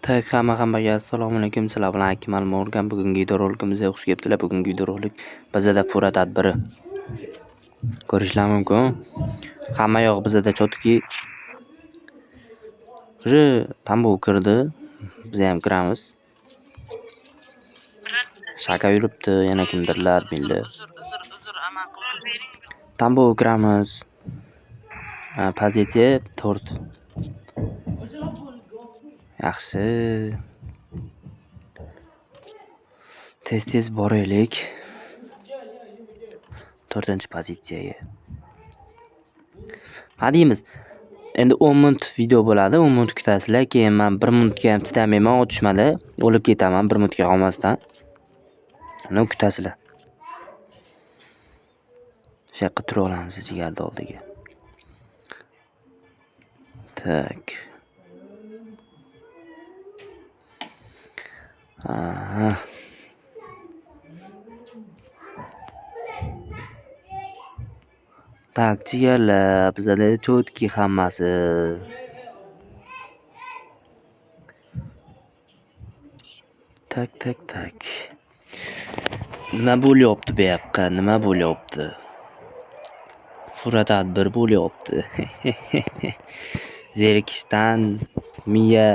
Tak, hammaga assalomu alaykum. Sizlar bilan Akmal Morgan. Bugungi videorolikimizga xush kelibsizlar. Bugungi videorolik bizada fura tadbiri. Ko'rishlar mumkin. Hamma yoq bizada chotki. Tambuv kirdi. Biz ham kiramiz. Shaka yuribdi, yana kimdirlar bildi. Tambuv kiramiz. Pozitsiya 4. Yaxshi. Tez boraylik. 4-pozitsiyaga. Hadiymiz. Endi 10 minut video bo'ladi. 10 minut kutasizlar. Keyin men 1 minutga ham chidamayman, otishmada o'lib ketaman 1 minutga qolmasdan. Ana kutasizlar. Shu yoqqa tura olamiz jigarda oldiga. Tak. Aha. Tak, jigarlar, bizada chotki hammasi. Tak. Nima bo'lyapti bu yoqqa? Nima bo'lyapti? Fura tadbir bo'lyapti. Zerikishdan miya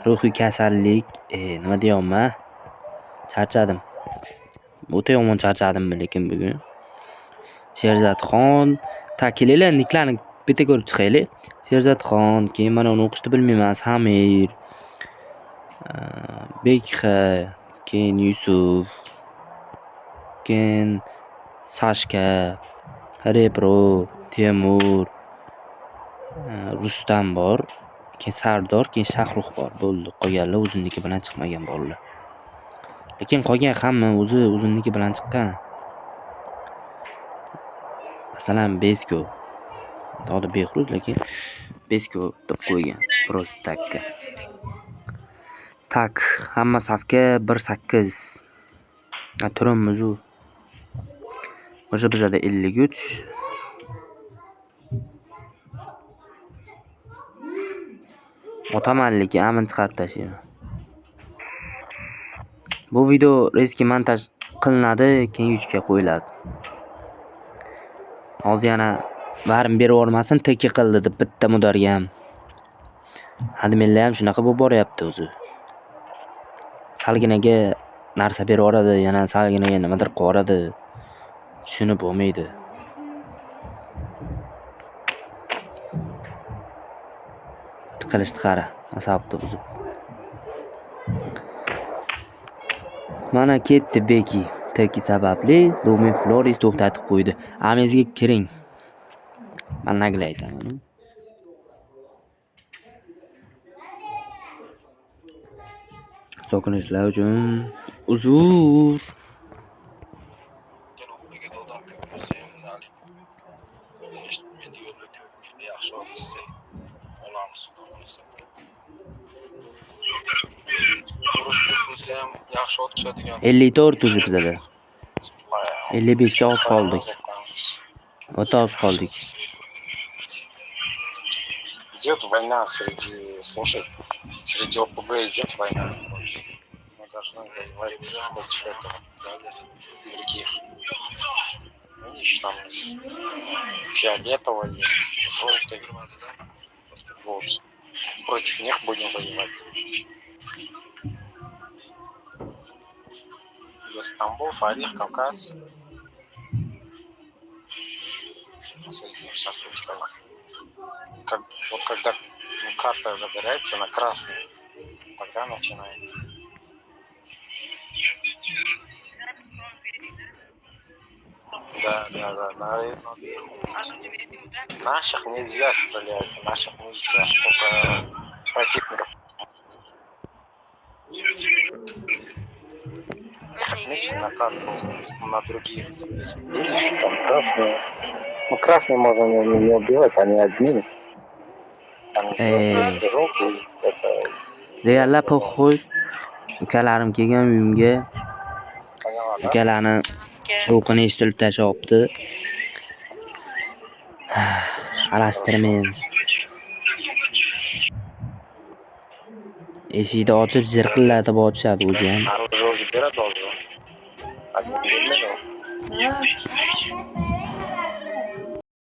ruhiy kasallik, nima deyapman? Charchadim. O'ta yomon charchadim lekin bugun. Sherzodxon, kelinglar, niklarni bitta ko'rib chiqaylik. Sherzodxon, keyin mana uni o'qishni bilmayman, Samir, Bekxa, keyin Yusuf, keyin Sashka, Repro, Temur, Rustam bor, keyin Sardor, keyin Shahrux bor. Bo'ldi, qolganlar o'zinniki bilan chiqmagan bolalar. Lekin qolgan hamma o'zinniki bilan chiqqan. Masalan, Besko. To'g'ri Behruz, lekin Besko deb qo'ygan. Prosta takka. Tak, hamma safga 1-8. Turimiz u. O'sha bizada 53. Otaman lekin amin chiqarib tashlayman. Bu video reski montaj qilinadi, keyin YouTube'ga qo'yiladi. Hozir yana barim berib yormasin, teki qildi deb bitta mudarga ham. Adminlar ham shunaqa bo'lib boryapti o'zi. Salginaga narsa berib yoradi, yana salginaga nimadir qo'yadi. Tushunib bo'lmaydi. Tiqilishni qara, asabni buzib. Mana ketdi Beki. Teki sababli Lumen Flores to'xtatib qo'ydi. Amizga kiring. Men nagla aytaman. So'kinishlar uchun uzr. Yaxshi o'tishadigan 54 o'zi bizada. 55 ga oz qoldik. O'ta oz qoldik. Идет война среди ОПГ идет война. Мы должны воевать против этого, других. Видишь, там фиолетовый, желтый. Вот. Против них будем воевать. Есть Тамбов, Орих, Кавказ. Соединенных Штатов. Вот когда карта загорается на красный, тогда начинается. Да. Наших нельзя стрелять, наших нельзя, только противников. Отмечен на карту на других. Видишь, там красные. Ну, красный можно не убивать, они админы. Там желтый, это... Jigarlar po'xo'y. Ukalarim kelgan uyimga. Ukalarni shovqini eshitilib tashlayapti. Aralashtirmaymiz. Eshikni ochib zirqillatib ochadi o'zi ham. Orужие берет тоже. А не берет.